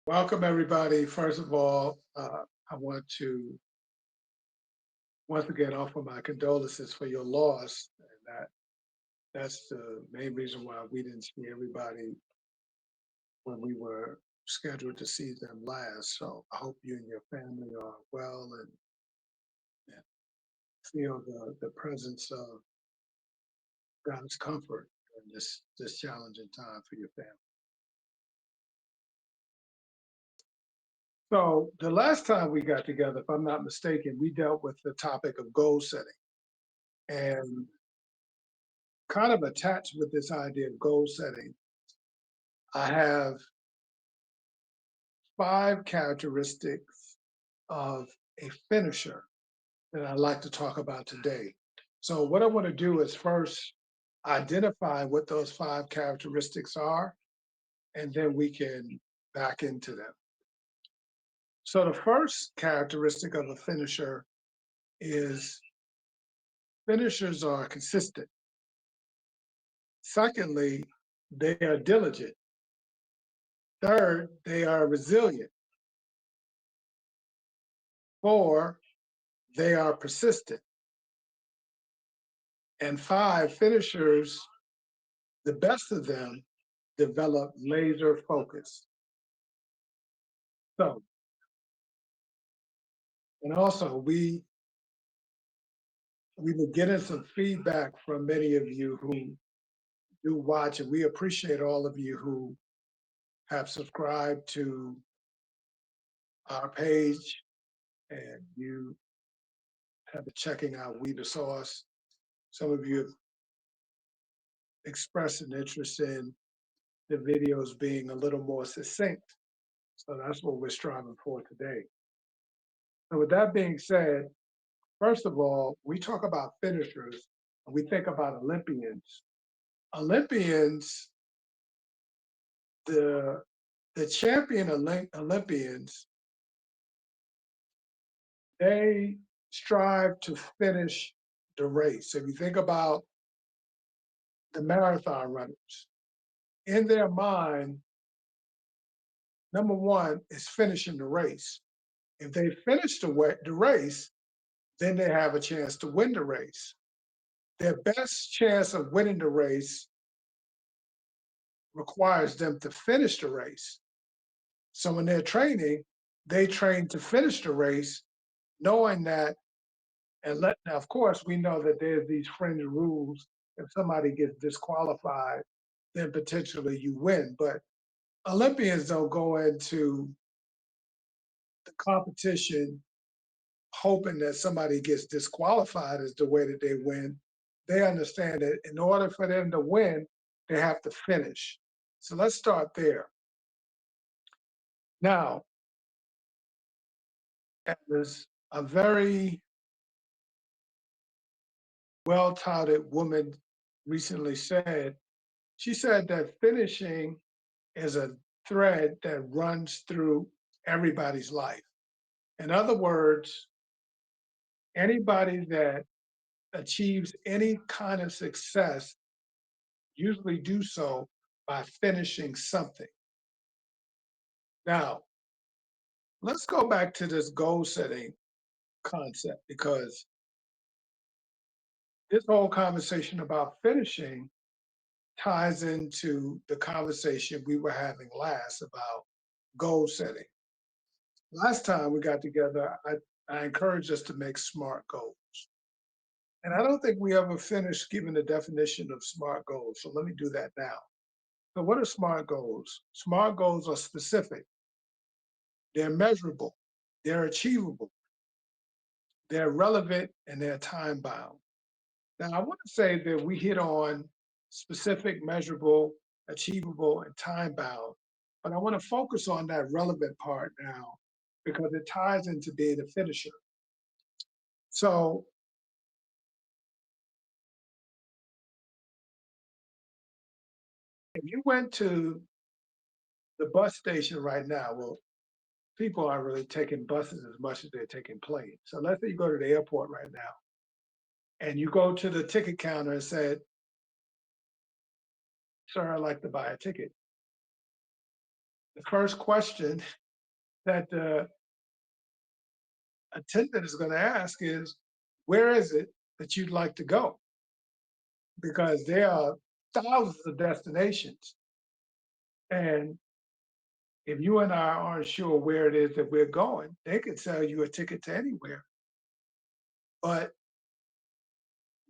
Welcome, everybody. First of all, I want to once again offer my condolences for your loss. And that's the main reason why we didn't see everybody when we were scheduled to see them last. So I hope you and your family are well and feel the presence of God's comfort in this challenging time for your family. So the last time we got together, if I'm not mistaken, we dealt with the topic of goal setting. And kind of attached with this idea of goal setting, I have 5 characteristics of a finisher that I'd like to talk about today. So, what I want to do is first identify what those 5 characteristics are, and then we can back into them. So, the first characteristic of a finisher is finishers are consistent. Secondly, they are diligent. Third, they are resilient. Four, they are persistent. And 5 finishers, the best of them, develop laser focus. So, and also we were getting some feedback from many of you who do watch, and we appreciate all of you who have subscribed to our page and you have been checking out WeTheSauce. Some of you have expressed an interest in the videos being a little more succinct. So that's what we're striving for today. So with that being said, first of all, we talk about finishers and we think about Olympians. Olympians, the the champion Olympians, they strive to finish the race. If you think about the marathon runners, in their mind, number one is finishing the race. If they finish the race, then they have a chance to win the race. Their best chance of winning the race requires them to finish the race. So when they're training, they train to finish the race, knowing that, now of course, we know that there's these fringe rules. If somebody gets disqualified, then potentially you win. But Olympians don't go into the competition hoping that somebody gets disqualified as the way that they win. They understand that in order for them to win, they have to finish. So let's start there. Now, as a very well touted woman recently said, she said that finishing is a thread that runs through everybody's life. In other words, anybody that achieves any kind of success usually do so by finishing something. Now, let's go back to this goal setting concept because this whole conversation about finishing ties into the conversation we were having last about goal setting. Last time we got together, I encouraged us to make SMART goals. And I don't think we ever finished giving the definition of SMART goals. So let me do that now. So, what are SMART goals? SMART goals are specific, they're measurable, they're achievable, they're relevant, and they're time bound. Now, I want to say that we hit on specific, measurable, achievable, and time bound, but I want to focus on that relevant part now because it ties into being a finisher. So, if you went to the bus station right now, well, people aren't really taking buses as much as they're taking planes. So, let's say you go to the airport right now and you go to the ticket counter and said, "Sir, I'd like to buy a ticket." the first question that the attendant is going to ask is, where is it that you'd like to go? Because there are thousands of destinations. And if you and I aren't sure where it is that we're going, they could sell you a ticket to anywhere. But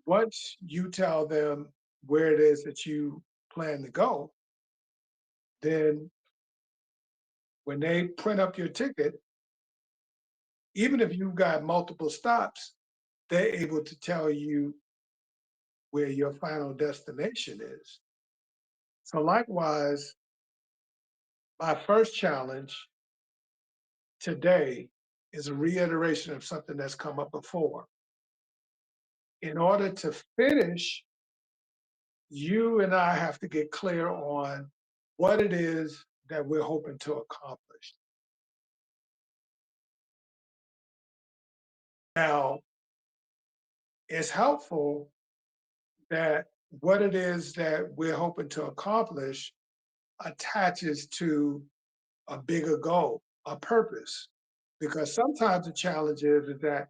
once you tell them where it is that you plan to go, then when they print up your ticket, even if you've got multiple stops, they're able to tell you where your final destination is. So, likewise, my first challenge today is a reiteration of something that's come up before. In order to finish, you and I have to get clear on what it is that we're hoping to accomplish. Now, it's helpful that what it is that we're hoping to accomplish attaches to a bigger goal, a purpose. Because sometimes the challenge is that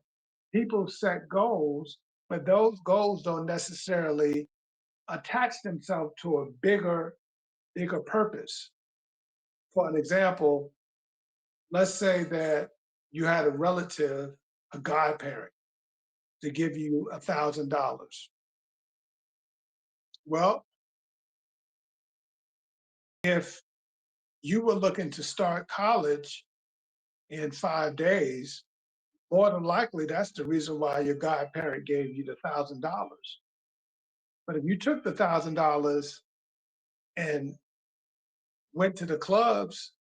people set goals, but those goals don't necessarily attach themselves to a bigger purpose. For an example, let's say that you had a relative, a godparent, to give you $1,000. Well, if you were looking to start college in 5 days, more than likely that's the reason why your godparent gave you the $1,000. But if you took the $1,000 and went to the clubs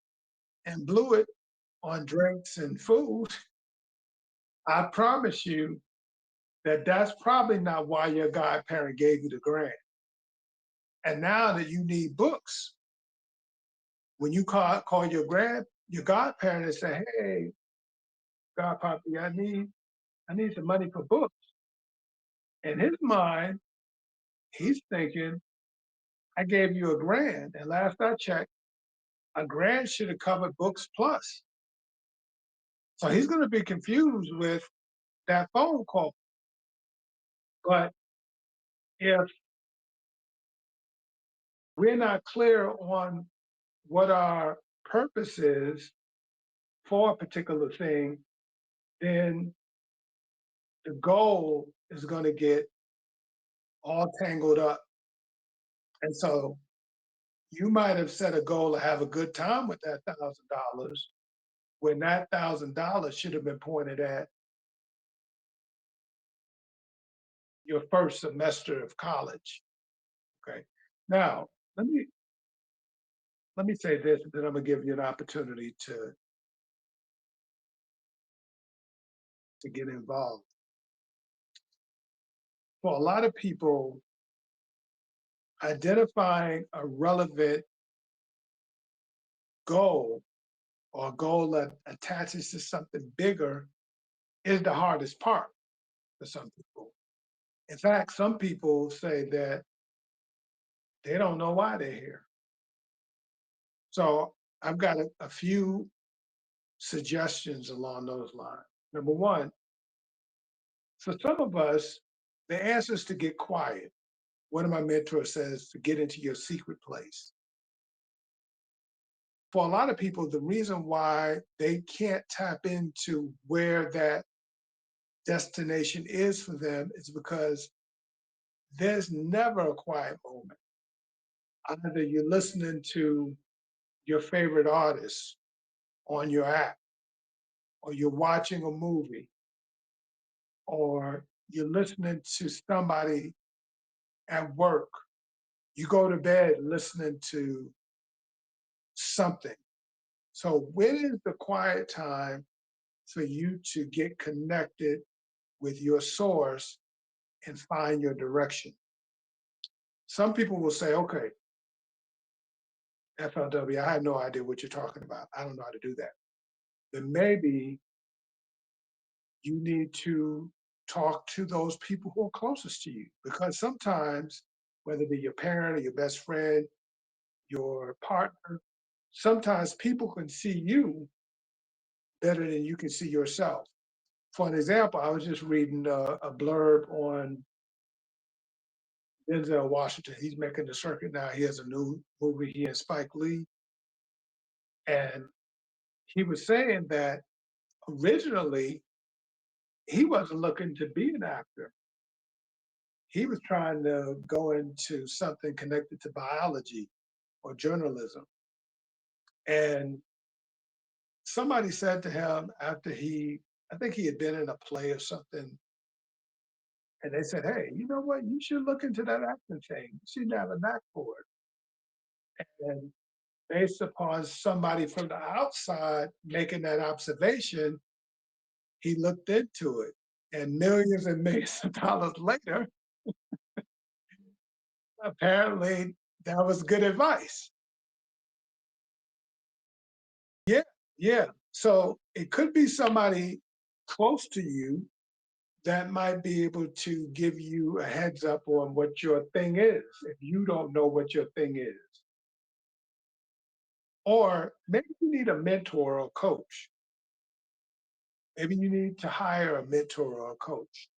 and blew it on drinks and food, I promise you that that's probably not why your godparent gave you the grant. And now that you need books, when you call your godparent and say, "Hey, godpappy, I need some money for books." In his mind, he's thinking, "I gave you a grand, and last I checked, a grand should have covered books plus." So he's going to be confused with that phone call. But if we're not clear on what our purpose is for a particular thing, then the goal is going to get all tangled up. And so you might have set a goal to have a good time with that $1,000 when that $1,000 should have been pointed at your first semester of college. Okay. Now, let me let me say this, and then I'm gonna give you an opportunity to get involved. For a lot of people, identifying a relevant goal or a goal that attaches to something bigger is the hardest part for some people. In fact, some people say that they don't know why they're here. So I've got a few suggestions along those lines. Number one, for some of us, the answer is to get quiet. One of my mentors says to get into your secret place. For a lot of people, the reason why they can't tap into where that destination is for them is because there's never a quiet moment. Either you're listening to your favorite artist on your app, or you're watching a movie, or you're listening to somebody at work. You go to bed listening to something. So, when is the quiet time for you to get connected with your source and find your direction? Some people will say, okay, FLW, I have no idea what you're talking about. I don't know how to do that. Then maybe you need to talk to those people who are closest to you because sometimes, whether it be your parent or your best friend, your partner, sometimes people can see you better than you can see yourself. For an example, I was just reading a blurb on Denzel Washington. He's making the circuit now. He has a new movie, he and Spike Lee. And he was saying that originally he wasn't looking to be an actor. He was trying to go into something connected to biology or journalism. And somebody said to him after I think he had been in a play or something, and they said, "Hey, you know what? You should look into that acting thing. You seem to have a knack for it." And based upon somebody from the outside making that observation, he looked into it. And millions and millions of dollars later, apparently that was good advice. Yeah, yeah. So it could be somebody close to you that might be able to give you a heads up on what your thing is if you don't know what your thing is. Or maybe you need a mentor or coach. Maybe you need to hire a mentor or a coach.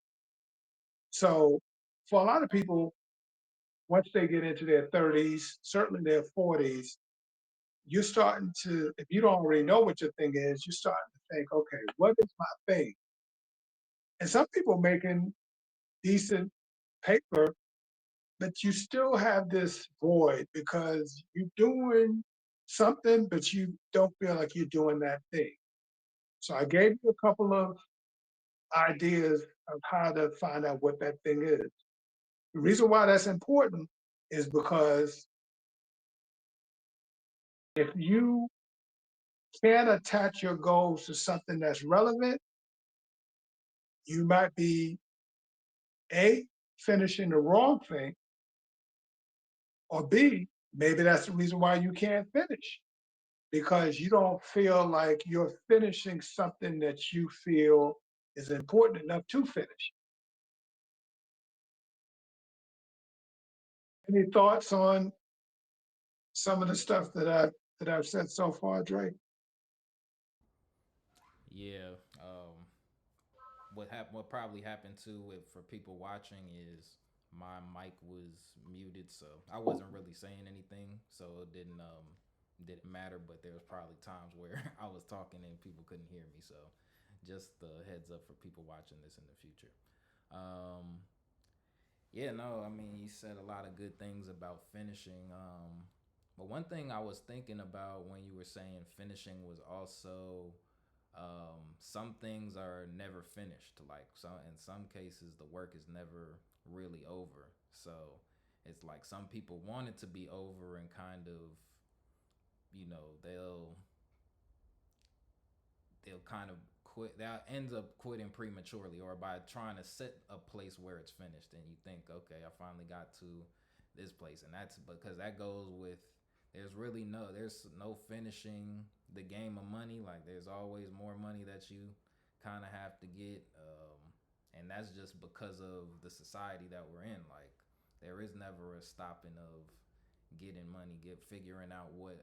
So for a lot of people, once they get into their 30s, certainly their 40s, you're starting to, if you don't already know what your thing is, you're starting to think, okay, what is my thing? And some people making decent paper, but you still have this void because you're doing something, but you don't feel like you're doing that thing. So I gave you a couple of ideas of how to find out what that thing is. The reason why that's important is because if you can't attach your goals to something that's relevant, you might be A, finishing the wrong thing, or B, maybe that's the reason why you can't finish because you don't feel like you're finishing something that you feel is important enough to finish. Any thoughts on some of the stuff that I've said so far, Drake? Yeah. What probably happened too for people watching is my mic was muted, so I wasn't really saying anything, so it didn't matter. But there was probably times where I was talking and people couldn't hear me. So just the heads up for people watching this in the future. Um, yeah, no, I mean, you said a lot of good things about finishing. But one thing I was thinking about when you were saying finishing was also some things are never finished. Like in some cases, the work is never really over. So it's like some people want it to be over and kind of, they'll kind of quit. They'll end up quitting prematurely or by trying to set a place where it's finished. And you think, okay, I finally got to this place, and that's because that goes with. There's no finishing the game of money. Like there's always more money that you kind of have to get, and that's just because of the society that we're in. Like there is never a stopping of getting money, get figuring out what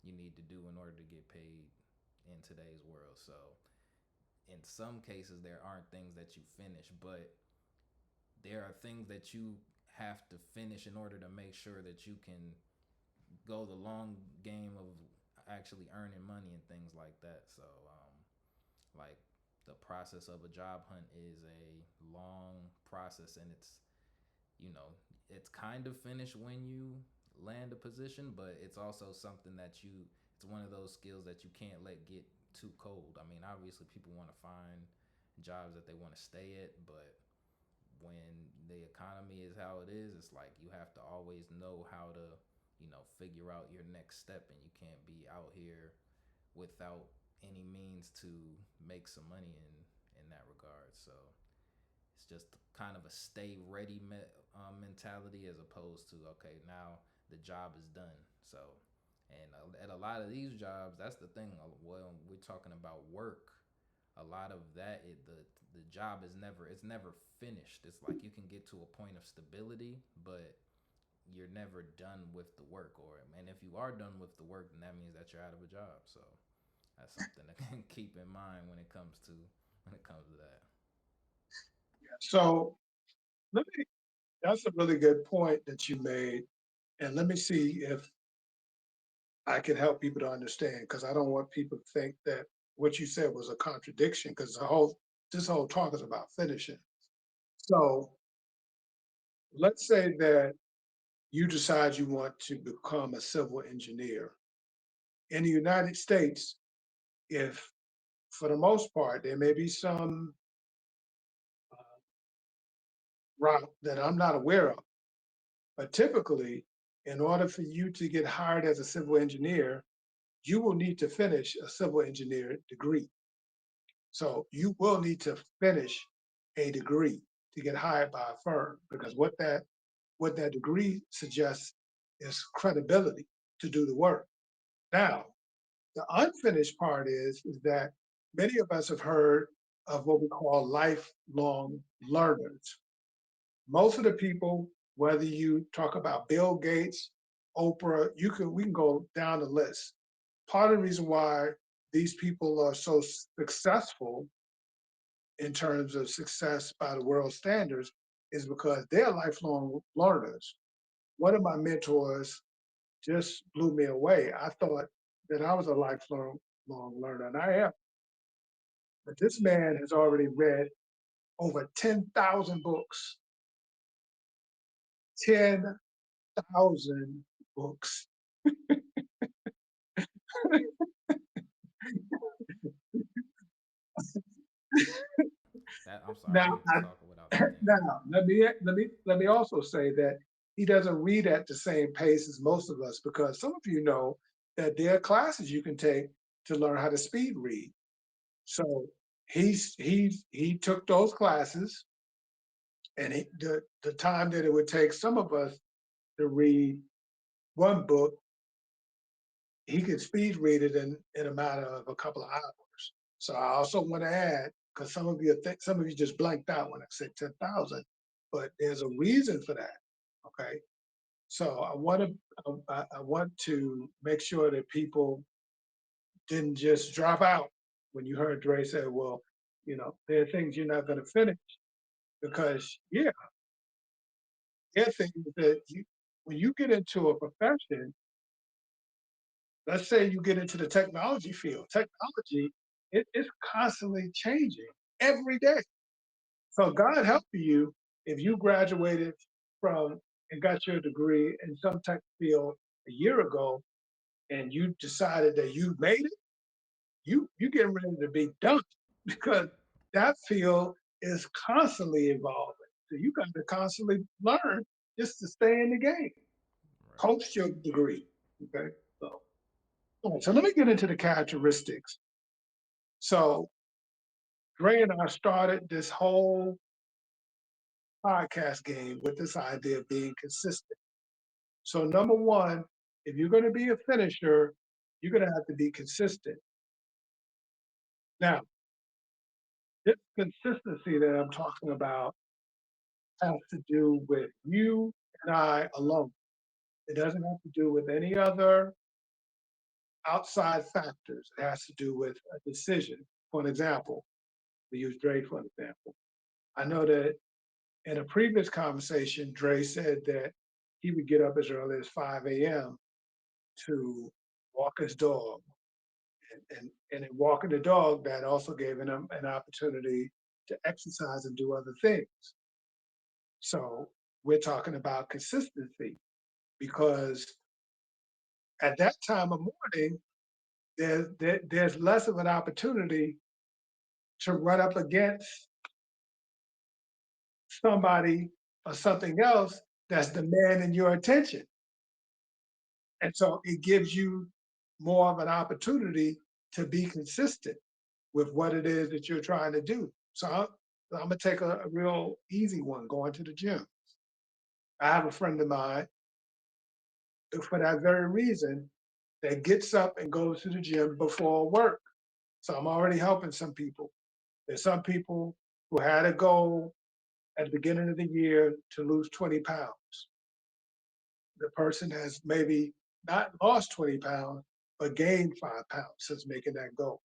you need to do in order to get paid in today's world. So in some cases there aren't things that you finish, but there are things that you have to finish in order to make sure that you can go the long game of actually earning money and things like that. So like the process of a job hunt is a long process, and you know it's kind of finished when you land a position, but it's also something that it's one of those skills that you can't let get too cold. I mean, obviously people want to find jobs that they want to stay at, but when the economy is how it is, it's like you have to always know how to, figure out your next step, and you can't be out here without any means to make some money in that regard. So it's just kind of a stay ready mentality as opposed to okay, now the job is done. So, and at a lot of these jobs, that's the thing. When we're talking about work, a lot of that the job is never finished. It's like you can get to a point of stability, but you're never done with the work, or and if you are done with the work, then that means that you're out of a job. So that's something to keep in mind when it comes to that. So let me, that's a really good point that you made. And let me see if I can help people to understand, because I don't want people to think that what you said was a contradiction, because this whole talk is about finishing. So let's say that you decide you want to become a civil engineer. In the United States, if for the most part, there may be some route that I'm not aware of, but typically, in order for you to get hired as a civil engineer, you will need to finish a civil engineer degree. So you will need to finish a degree to get hired by a firm, because what that degree suggests is credibility to do the work. Now, the unfinished part is that many of us have heard of what we call lifelong learners. Most of the people, whether you talk about Bill Gates, Oprah, we can go down the list. Part of the reason why these people are so successful in terms of success by the world standards is because they're lifelong learners. One of my mentors just blew me away. I thought that I was a lifelong learner, and I am. But this man has already read over 10,000 books. 10,000 books. That I'm sorry, Now, I'm talking without thinking. now let me also say that he doesn't read at the same pace as most of us, because some of you know that there are classes you can take to learn how to speed read. So he took those classes, and the time that it would take some of us to read one book, he could speed read it in a matter of a couple of hours. So I also want to add, because some of you just blanked out when I said 10,000, but there's a reason for that. Okay, so I want to make sure that people didn't just drop out when you heard Dre say, "Well, there are things you're not going to finish," because yeah, there are things that when you get into a profession, let's say you get into the technology field, technology, it's constantly changing every day. So God help you if you graduated from and got your degree in some tech field a year ago, and you decided that you made it, you getting ready to be done, because that field is constantly evolving. So you got to constantly learn just to stay in the game Right. post your degree. Okay. So, all right, so let me get into the characteristics. So Dre and I started this whole podcast game with this idea of being consistent. So number one, if you're going to be a finisher, you're going to have to be consistent. Now, this consistency that I'm talking about has to do with you and I alone. It doesn't have to do with any other outside factors. It has to do with a decision. For an example, we use Dre for an example. I know that in a previous conversation, Dre said that he would get up as early as 5 a.m. to walk his dog. And in walking the dog, that also gave him an opportunity to exercise and do other things. So we're talking about consistency, because at that time of morning, there's less of an opportunity to run up against somebody or something else that's demanding your attention. And so it gives you more of an opportunity to be consistent with what it is that you're trying to do. So I'm going to take a real easy one, going to the gym. I have a friend of mine for that very reason that gets up and goes to the gym before work. So I'm already helping some people. There's some people who had a goal at the beginning of the year to lose 20 pounds. the person has maybe not lost 20 pounds, but gained 5 pounds since making that goal.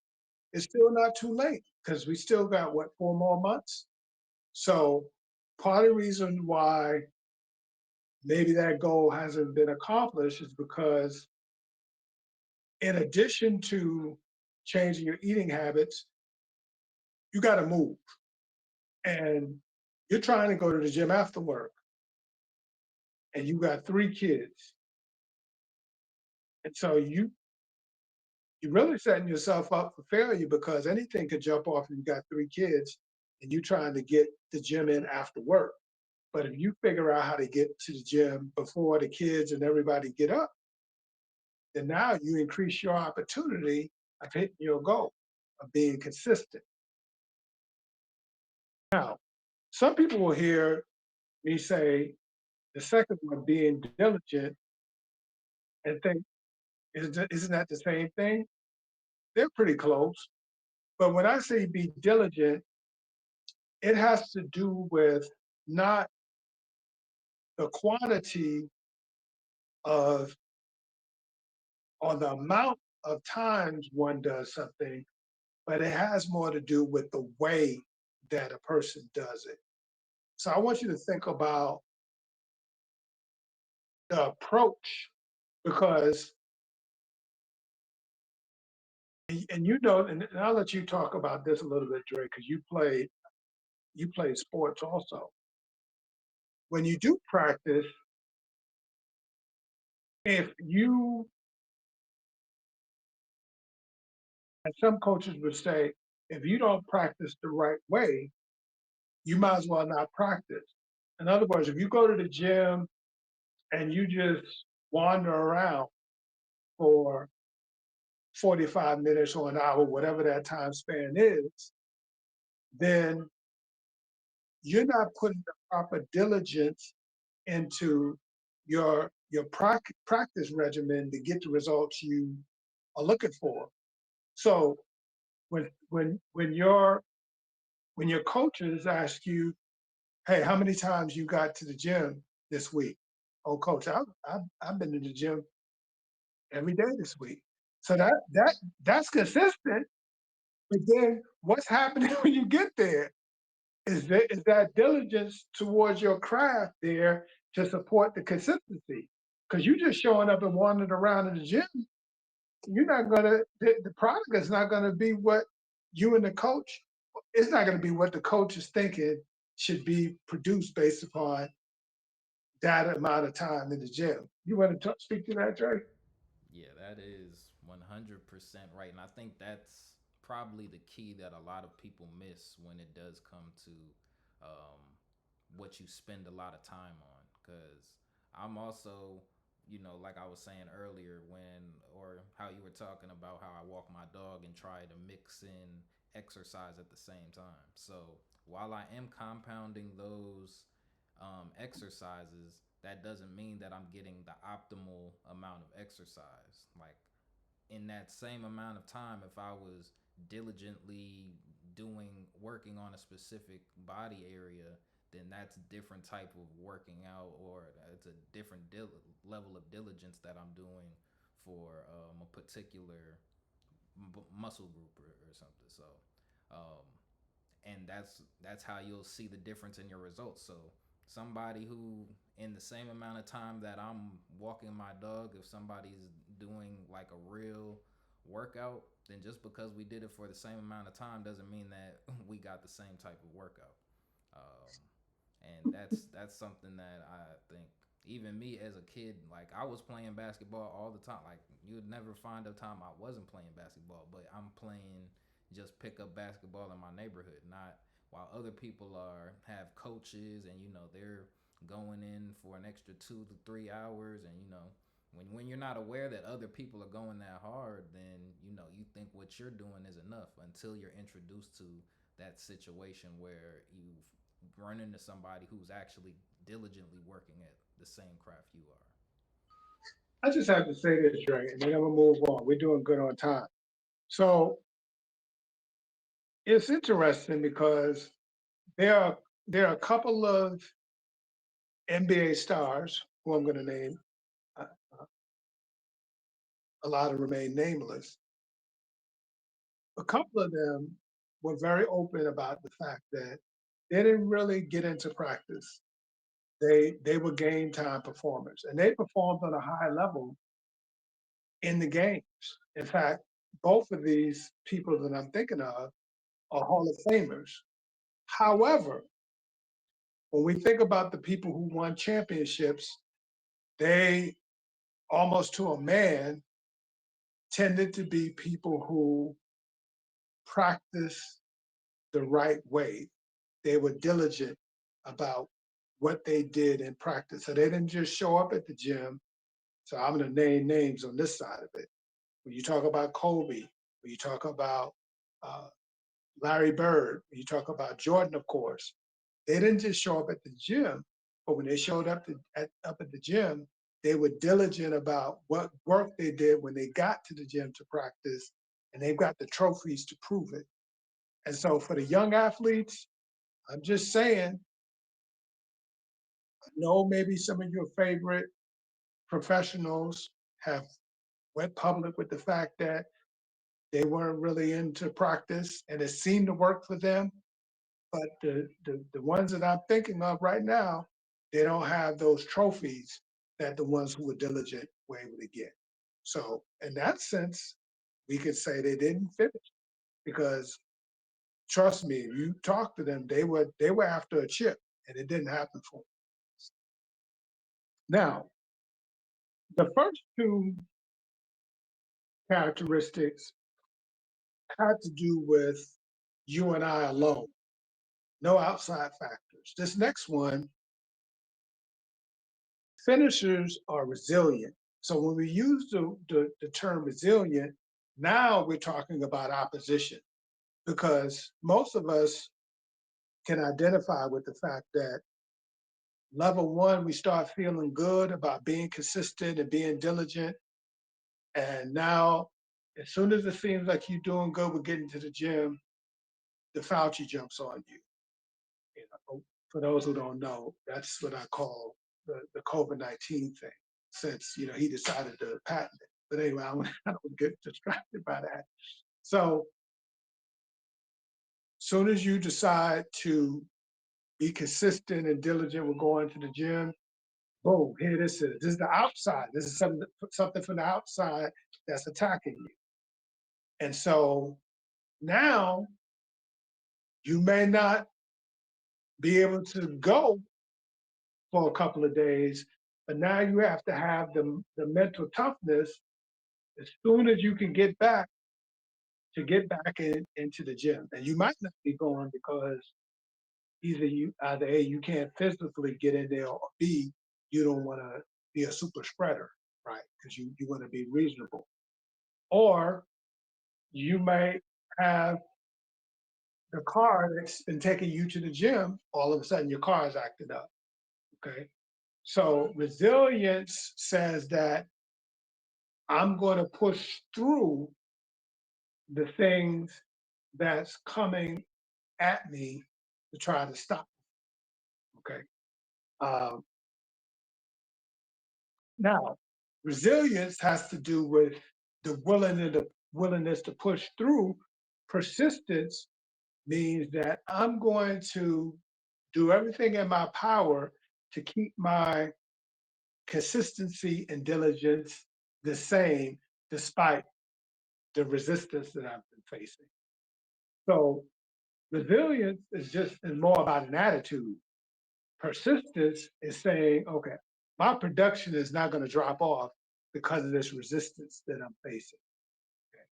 It's still not too late because we still got what, 4 more months? So part of the reason why maybe that goal hasn't been accomplished is because in addition to changing your eating habits, you got to move. And you're trying to go to the gym after work and you got 3 kids. And so you're really setting yourself up for failure because anything could jump off if you got 3 kids and you trying to get the gym in after work. But if you figure out how to get to the gym before the kids and everybody get up, then now you increase your opportunity of hitting your goal of being consistent. Now, some people will hear me say the second one, being diligent, and think, isn't that the same thing? They're pretty close. But when I say be diligent, it has to do with not the quantity of or the amount of times one does something, but it has more to do with the way that a person does it. So I want you to think about the approach because, and you know, and I'll let you talk about this a little bit, Dre, because you play sports also. When you do practice, if you, and some coaches would say, if you don't practice the right way, you might as well not practice. In other words, if you go to the gym and you just wander around for 45 minutes or an hour, whatever that time span is, then you're not putting the proper diligence into your practice regimen to get the results you are looking for. So when your coaches ask you, "Hey, how many times you got to the gym this week?" "Oh, coach, I've been to the gym every day this week." So that's consistent. But then what's happening when you get there? Is that diligence towards your craft there to support the consistency? Because you just showing up and wandering around in the gym, you're not gonna the product is not gonna be what you and the coach. It's not gonna be what the coach is thinking should be produced based upon that amount of time in the gym. You want to speak to that, Trey? Yeah, that is 100% right. And I think that's probably the key that a lot of people miss when it does come to um, what you spend a lot of time on. Because I'm also, like I was saying earlier, or how you were talking about how I walk my dog and try to mix in exercise at the same time. So while I am compounding those exercises, that doesn't mean that I'm getting the optimal amount of exercise. Like in that same amount of time, if I was diligently working on a specific body area, then that's different type of working out, or it's a different level of diligence that I'm doing for a particular muscle group or something. So um, and that's how you'll see the difference in your results. So somebody who, in the same amount of time that I'm walking my dog, if somebody's doing like a real workout, then just because we did it for the same amount of time doesn't mean that we got the same type of workout. um, and that's something that I think, even me as a kid, like I was playing basketball all the time. Like you would never find a time I wasn't playing basketball, but I'm playing just pick up basketball in my neighborhood, not while other people have coaches and they're going in for an extra 2 to 3 hours. And when you're not aware that other people are going that hard, then you think what you're doing is enough until you're introduced to that situation where you've run into somebody who's actually diligently working at the same craft you are. I just have to say this, Dre, and then I'm gonna move on. We're doing good on time. So it's interesting because there are there are a couple of NBA stars who I'm going to name. a lot of remain nameless. A couple of them were very open about the fact that they didn't really get into practice. They were game time performers, and they performed on a high level in the games. In fact, both of these people that I'm thinking of are Hall of Famers. However, when we think about the people who won championships, they almost to a man tended to be people who practiced the right way. They were diligent about what they did in practice. So they didn't just show up at the gym. So I'm going to name names on this side of it. When you talk about Kobe, when you talk about uh, Larry Bird, when you talk about Jordan, of course, they didn't just show up at the gym, but when they showed up at the gym, they were diligent about what work they did when they got to the gym to practice, and they've got the trophies to prove it. And so for the young athletes, I'm just saying, I know maybe some of your favorite professionals have went public with the fact that they weren't really into practice and it seemed to work for them. But the ones that I'm thinking of right now, they don't have those trophies that the ones who were diligent were able to get. So in that sense, we could say they didn't finish because trust me, if you talk to them, they were after a chip and it didn't happen for them. Now, the first two characteristics had to do with you and I alone, no outside factors. This next one, finishers are resilient. So when we use the term resilient, now we're talking about opposition because most of us can identify with the fact that level one, we start feeling good about being consistent and being diligent. And now, as soon as it seems like you're doing good with getting to the gym, the Fauci jumps on you. You know, for those who don't know, that's what I call the COVID-19 thing, since he decided to patent it. But anyway, I don't get distracted by that. So soon as you decide to be consistent and diligent with going to the gym, boom, here this is. This is the outside. This is something from the outside that's attacking you. And so now you may not be able to go for a couple of days, but now you have to have the mental toughness as soon as you can get back to get back into the gym. And you might not be going because either A, you can't physically get in there, or B, you don't want to be a super spreader, right? Because you want to be reasonable. Or you may have the car that's been taking you to the gym, all of a sudden your car is acting up. Okay. So resilience says that I'm going to push through the things that's coming at me to try to stop. Okay. Um, Now, resilience has to do with the willingness to push through. Persistence means that I'm going to do everything in my power to keep my consistency and diligence the same despite the resistance that I've been facing. So resilience is more about an attitude. Persistence is saying, okay, my production is not going to drop off because of this resistance that I'm facing. Okay?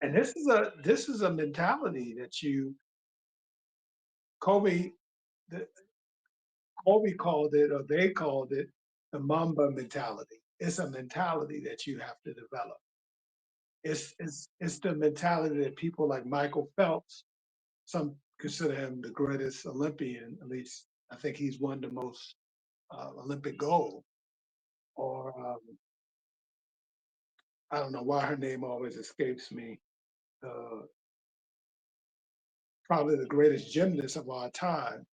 And this is a mentality that Kobe the, Kobe called it, or they called it, the Mamba mentality. It's a mentality that you have to develop. It's the mentality that people like Michael Phelps, some consider him the greatest Olympian. At least I think he's won the most Olympic gold. Or I don't know why her name always escapes me. Uh, Probably the greatest gymnast of our time,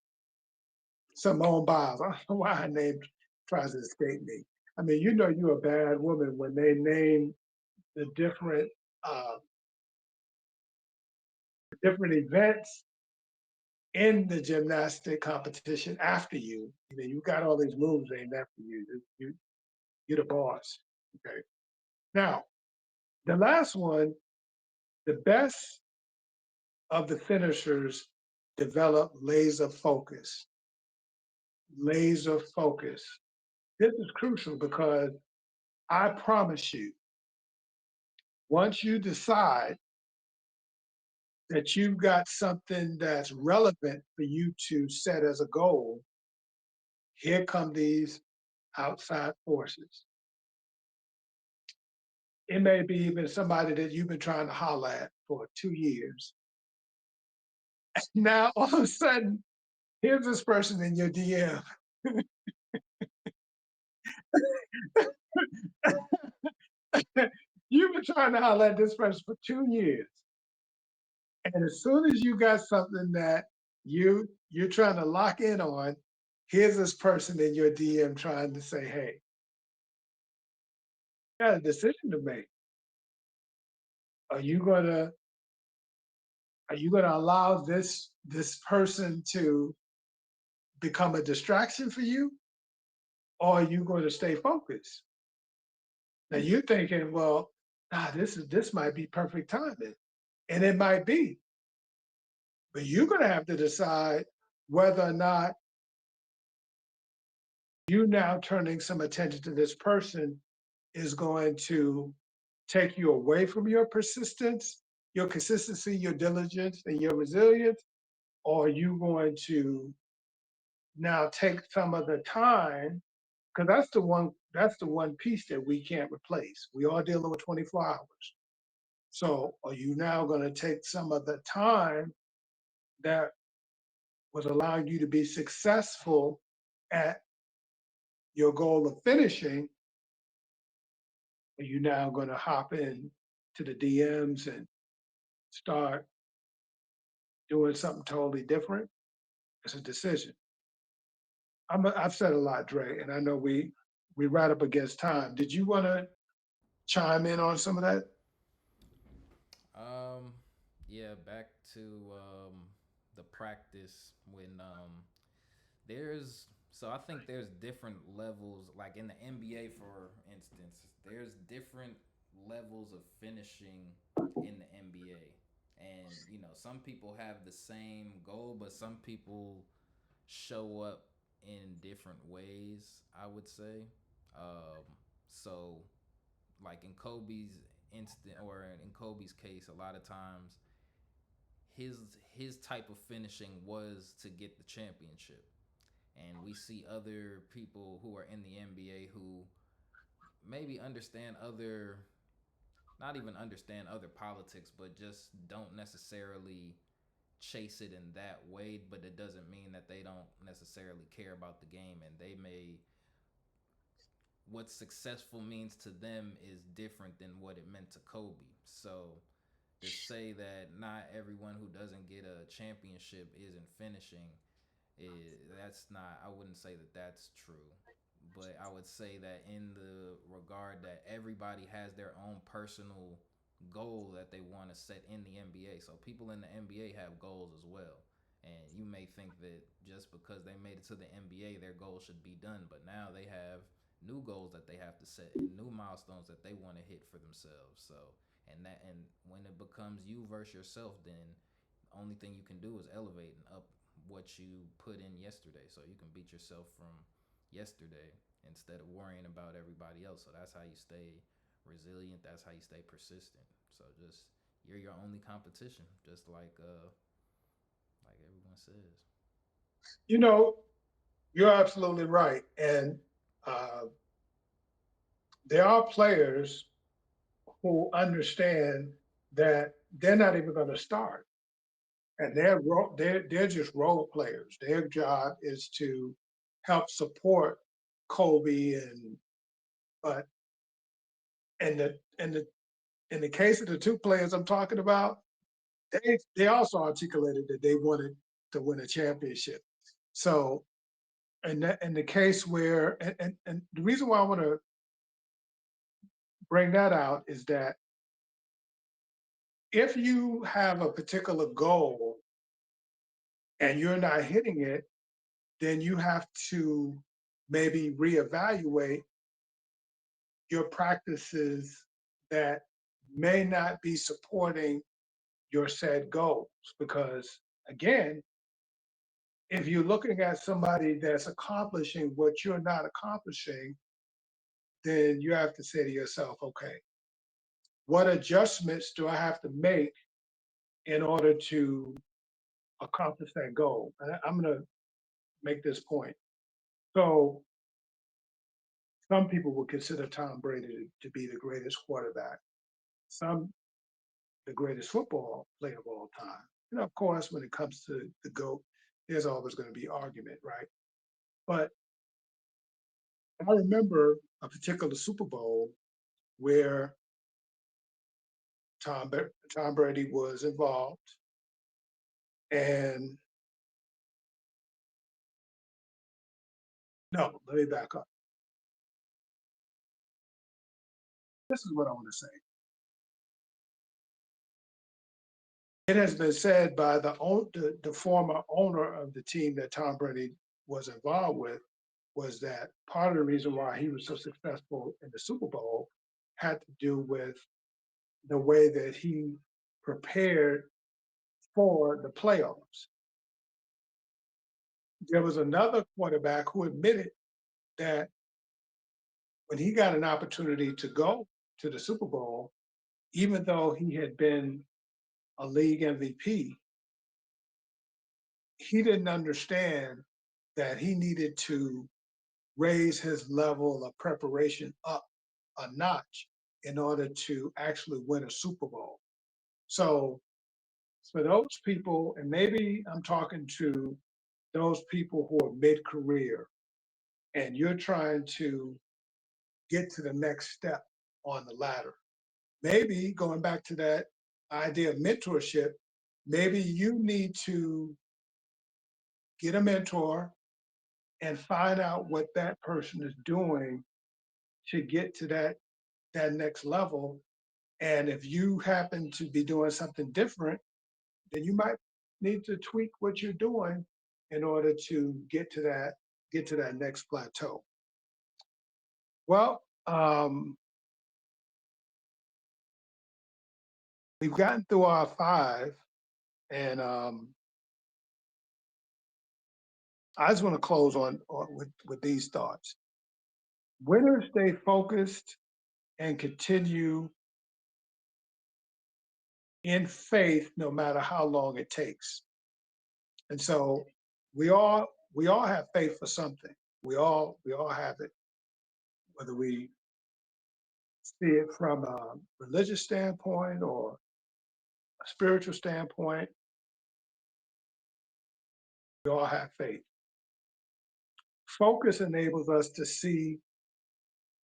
Simone Biles. I don't know why her name tries to escape me. I mean, you're a bad woman when they name the uh, different events in the gymnastic competition after you. You know, you got all these moves aimed after you. You're the boss. Okay. Now, the last one, the best of the finishers develop laser focus. Laser focus. This is crucial because I promise you, once you decide that you've got something that's relevant for you to set as a goal, here come these outside forces. It may be even somebody that you've been trying to holler at for 2 years. Now, all of a sudden, here's this person in your DM. You've been trying to holler at this person for 2 years. And as soon as you got something that you're trying to lock in on, here's this person in your DM trying to say, hey, you got a decision to make. Are you gonna allow this person to become a distraction for you, or are you going to stay focused? Now you're thinking, well, this might be perfect timing, and it might be, but you're going to have to decide whether or not you now turning some attention to this person is going to take you away from your persistence, your consistency, your diligence, and your resilience, or are you going to now take some of the time, because that's the one piece that we can't replace. We are dealing with 24 hours. So are you now going to take some of the time that was allowing you to be successful at your goal of finishing? Are you now going to hop in to the DMs and start doing something totally different? It's a decision. I've said a lot, Dre, and I know we right up against time. Did you want to chime in on some of that? Um, yeah, back to the practice when so I think there's different levels, like in the NBA for instance, there's different levels of finishing in the NBA. And some people have the same goal, but some people show up in different ways, I would say. So like in Kobe's instant, or in Kobe's case, a lot of times his his type of finishing was to get the championship. And we see other people who are in the NBA who maybe understand other, not even understand other politics, but just don't necessarily chase it in that way. But it doesn't mean that they don't necessarily care about the game, and they may, what successful means to them is different than what it meant to Kobe. So to say that not everyone who doesn't get a championship isn't finishing, that's not, I wouldn't say that that's true. But I would say that in the regard that everybody has their own personal goal that they want to set in the NBA. So people in the NBA have goals as well. And you may think that just because they made it to the NBA, their goal should be done. But now they have new goals that they have to set and new milestones that they want to hit for themselves. So, and when it becomes you versus yourself, then only thing you can do is elevate and up what you put in yesterday, so you can beat yourself from yesterday instead of worrying about everybody else. So that's how you stay resilient, that's how you stay persistent. So just, you're your only competition, just like everyone says. You know, you're absolutely right. And uh, there are players who understand that they're not even going to start, and they're just role players. Their job is to help support Kobe, and but in the case of the two players I'm talking about, they also articulated that they wanted to win a championship. So in the case where, and the reason why I want to bring that out is that if you have a particular goal and you're not hitting it, then you have to maybe reevaluate your practices that may not be supporting your said goals. Because again, if you're looking at somebody that's accomplishing what you're not accomplishing, then you have to say to yourself, okay, what adjustments do I have to make in order to accomplish that goal? And I'm going to make this point. So, some people would consider Tom Brady to be the greatest quarterback, some the greatest football player of all time. And of course, when it comes to the GOAT, there's always going to be argument, right? But I remember a particular Super Bowl where Tom Brady was involved. And no, let me back up. This is what I want to say. It has been said by the former owner of the team that Tom Brady was involved with was that part of the reason why he was so successful in the Super Bowl had to do with the way that he prepared for the playoffs. There was another quarterback who admitted that when he got an opportunity to go to the Super Bowl, even though he had been a league MVP, he didn't understand that he needed to raise his level of preparation up a notch in order to actually win a Super Bowl. So, for those people, and maybe I'm talking to those people who are mid career and you're trying to get to the next step on the ladder, maybe going back to that idea of mentorship, maybe you need to get a mentor and find out what that person is doing to get to that next level. And if you happen to be doing something different, then you might need to tweak what you're doing in order to get to that next plateau. Well, we've gotten through our five, and I just want to close on with these thoughts. Winners stay focused and continue in faith no matter how long it takes. And so we all have faith for something. We all have it, whether we see it from a religious standpoint or a spiritual standpoint, we all have faith. Focus enables us to see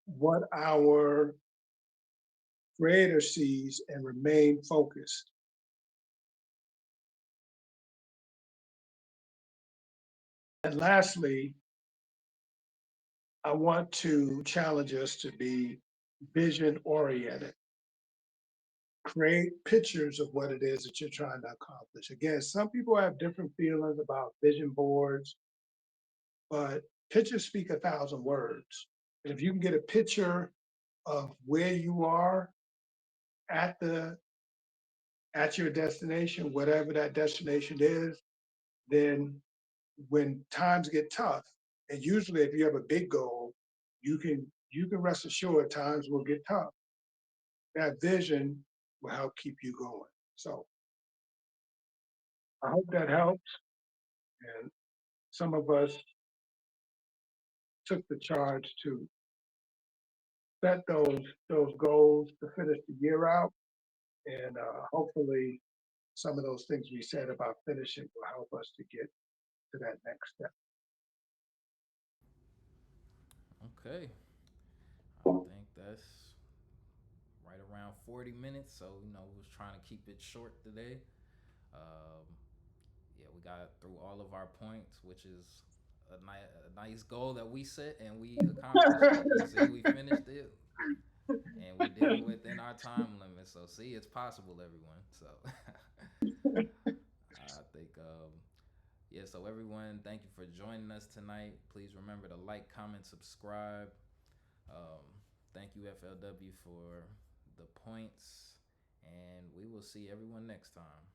what our creator sees and remain focused. And lastly, I want to challenge us to be vision oriented. Create pictures of what it is that you're trying to accomplish. Again, some people have different feelings about vision boards, but pictures speak a thousand words. And if you can get a picture of where you are at the at your destination, whatever that destination is, then when times get tough, and usually if you have a big goal, you can rest assured times will get tough. That vision will help keep you going. So I hope that helps. And some of us took the charge to set those goals to finish the year out, and hopefully some of those things we said about finishing will help us to get to that next step. Okay, I think that's right around 40 minutes. So we was trying to keep it short today. Um, yeah, we got through all of our points, which is a nice goal that we set and we accomplished it. You see, we finished it. and we did it within our time limit. So see, it's possible, everyone. So I think yeah. So everyone, thank you for joining us tonight. Please remember to like, comment, subscribe. Um, Thank you FLW for the points, and we will see everyone next time.